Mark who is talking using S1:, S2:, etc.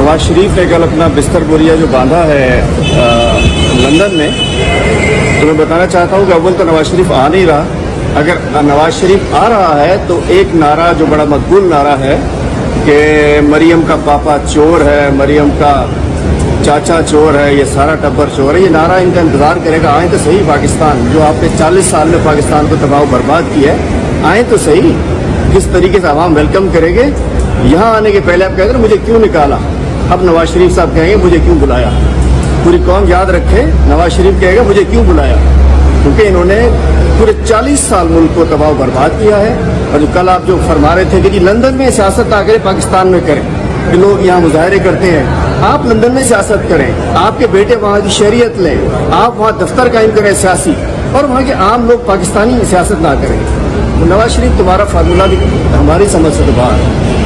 S1: नवाज शरीफ ने कल अपना बिस्तर बोरिया जो बांधा है लंदन में, तो मैं बताना चाहता हूँ कि अव्वल तो नवाज शरीफ आ नहीं रहा। अगर नवाज शरीफ आ रहा है तो एक नारा जो बड़ा मकबूल नारा है कि मरियम का पापा चोर है, मरियम का चाचा चोर है, ये सारा टब्बर चोर है, ये नारा इनका इंतज़ार करेगा। आए तो सही पाकिस्तान, जो आपने 40 साल में पाकिस्तान को तबाह बर्बाद किया है, आए तो सही। किस तरीके से आवाम वेलकम करेंगे। यहाँ आने के पहले आप कहते हैं मुझे क्यों निकाला, अब नवाज शरीफ साहब कहेंगे मुझे क्यों बुलाया। पूरी कौम याद रखे, नवाज शरीफ कहेगा मुझे क्यों बुलाया, क्योंकि इन्होंने पूरे 40 साल मुल्क को तबाह बर्बाद किया है। और जो कल आप जो फरमा रहे थे कि जी लंदन में सियासत आकर पाकिस्तान में करें, कि लोग यहाँ मुजाहरे करते हैं, आप लंदन में सियासत करें, आपके बेटे वहाँ की शरीयत लें, आप वहाँ दफ्तर कायम करें सियासी, और वहाँ के आम लोग पाकिस्तानी सियासत ना करें। नवाज शरीफ तुम्हारा फार्मूला भी हमारी समझ से तो बाहर है।